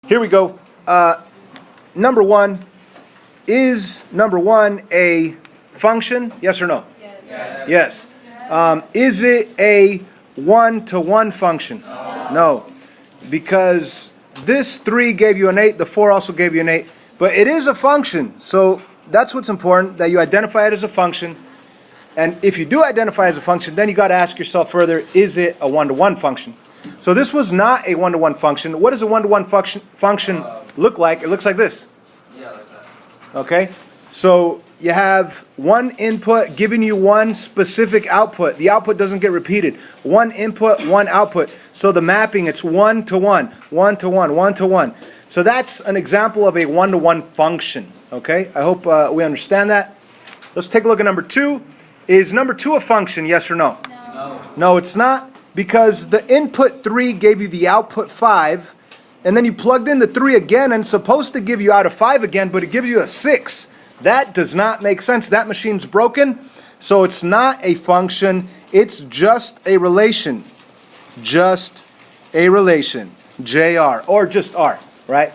Here we go. Number one, is number one a function? Yes or no? Yes. Yes. Is it a one-to-one function? No. Because this 3 gave you an 8, the 4 also gave you an 8. But it is a function, so that's what's important, that you identify it as a function. And if you do identify as a function, then you got to ask yourself further, is it a one-to-one function? So this was not a one-to-one function. What does a one-to-one function look like? It looks like this. Yeah, like that. Okay? So you have one input giving you one specific output. The output doesn't get repeated. One input, one output. So the mapping, it's 1-to-1, 1-to-1, 1-to-1. So that's an example of a one-to-one function. Okay? I hope we understand that. Let's take a look at number 2. Is number 2 a function, yes or no? No. No, it's not, because the input 3 gave you the output 5, and then you plugged in the 3 again, and it's supposed to give you out of 5 again, but it gives you a 6. That does not make sense. That machine's broken, so it's not a function. It's just a relation. Just a relation. JR, or just R, right?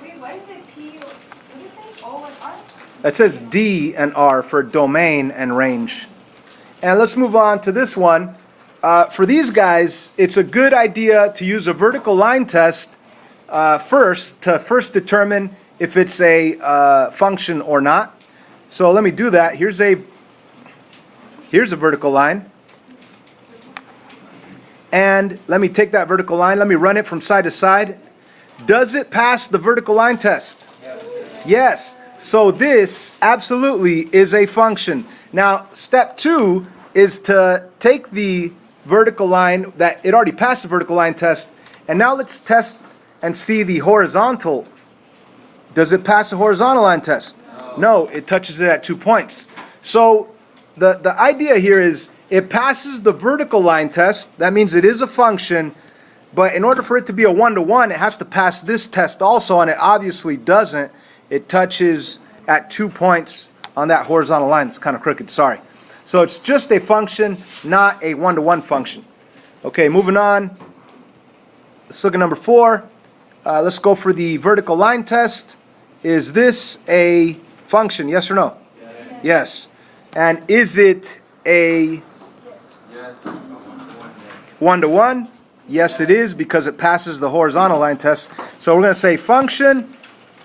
Wait, why is it P? What did you say? O and R? It says D and R for domain and range. And let's move on to this one. For these guys, it's a good idea to use a vertical line test first to determine if it's a function or not. So let me do that. Here's a vertical line. And let me take that vertical line. Let me run it from side to side. Does it pass the vertical line test? Yes. So this absolutely is a function. Now, step 2 is to take the vertical line that it already passed the vertical line test, and now let's test and see the horizontal. Does it pass the horizontal line test? No, it touches it at 2 points. So the idea here is it passes the vertical line test. That means it is a function, but in order for it to be a one-to-one, it has to pass this test also, and it obviously doesn't. It touches at 2 points on that horizontal line. It's kind of crooked, sorry. So it's just a function, not a one-to-one function. Okay, moving on. Let's look at number 4. Let's go for the vertical line test. Is this a function, yes or no? Yes. Yes. And is it a Yes. one-to-one? Yes, it is, because it passes the horizontal line test. So we're going to say function,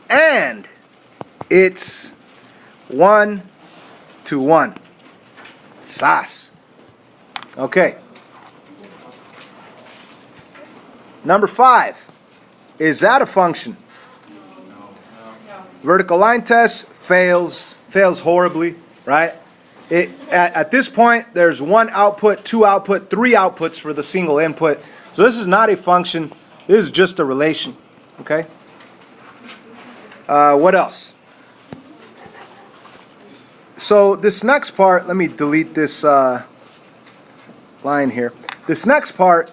and it's 1-to-1. Sas. Okay. Number 5. Is that a function? Vertical line test fails horribly, right? At this point, there's 1 output, 2 output, 3 outputs for the single input. So this is not a function. This is just a relation. Okay. What else? So this next part, let me delete this line here. This next part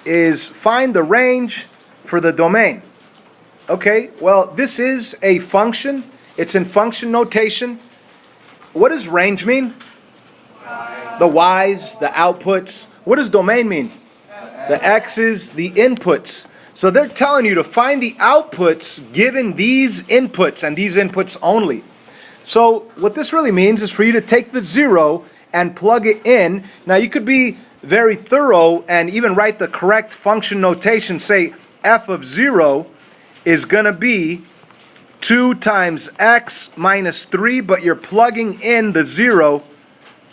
is find the range for the domain. Okay, well, this is a function. It's in function notation. What does range mean? The y's, the outputs. What does domain mean? The x's, the inputs. So they're telling you to find the outputs given these inputs and these inputs only. So what this really means is for you to take the 0 and plug it in. Now you could be very thorough and even write the correct function notation. Say f of 0 is going to be 2 times x minus 3, but you're plugging in the 0.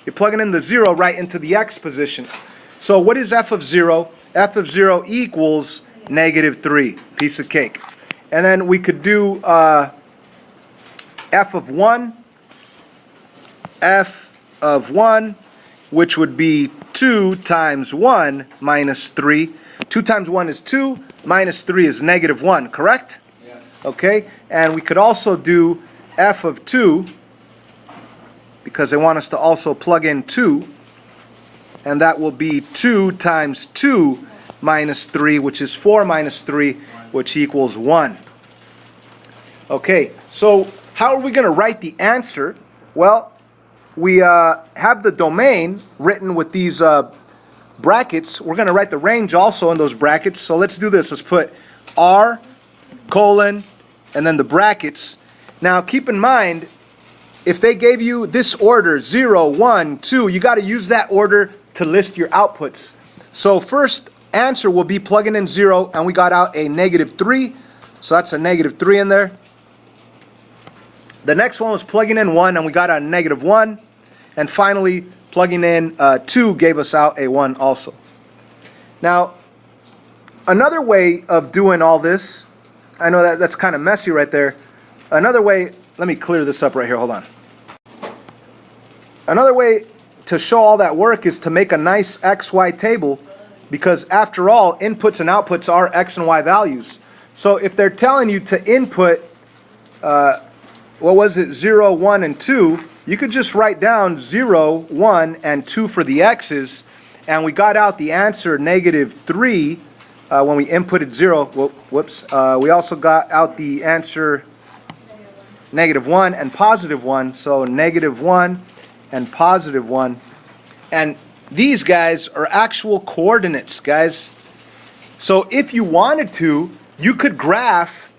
You're plugging in the 0 right into the x position. So what is f of 0? F of 0 equals -3. Piece of cake. And then we could do f of 1, which would be 2 times 1 minus 3. 2 times 1 is 2, minus 3 is -1, correct? Yes. Okay, and we could also do f of 2, because they want us to also plug in 2, and that will be 2 times 2 minus 3, which is 4 minus 3, which equals 1. Okay, so how are we going to write the answer? Well, we have the domain written with these brackets. We're going to write the range also in those brackets. So let's do this. Let's put R, colon, and then the brackets. Now keep in mind, if they gave you this order, 0, 1, 2, you got to use that order to list your outputs. So first answer will be plugging in 0, and we got out a -3. So that's a -3 in there. The next one was plugging in 1, and we got a -1. And finally, plugging in 2 gave us out a 1 also. Now, another way of doing all this, I know that's kind of messy right there. Another way, let me clear this up right here, hold on. Another way to show all that work is to make a nice XY table, because after all, inputs and outputs are X and Y values. So if they're telling you to input, 0, 1, and 2, you could just write down 0, 1, and 2 for the X's, and we got out the answer -3 when we inputted 0. Whoops. We also got out the answer -1 and +1, so -1 and +1. And these guys are actual coordinates, guys. So if you wanted to, you could graph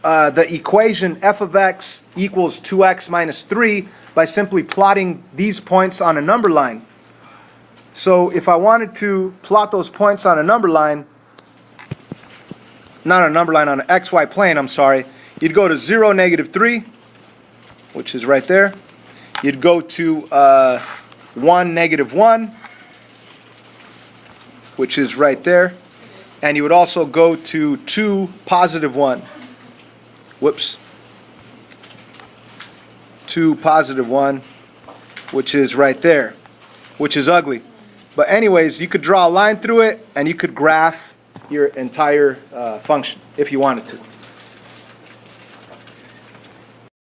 the equation f of x equals 2x minus 3 by simply plotting these points on a number line. So if I wanted to plot those points on a number line, not a number line, on an XY plane, I'm sorry, you'd go to 0, -3, which is right there. You'd go to 1, -1, which is right there. And you would also go to 2, +1. Whoops. 2, +1, which is right there, which is ugly. But anyways, you could draw a line through it, and you could graph your entire function if you wanted to.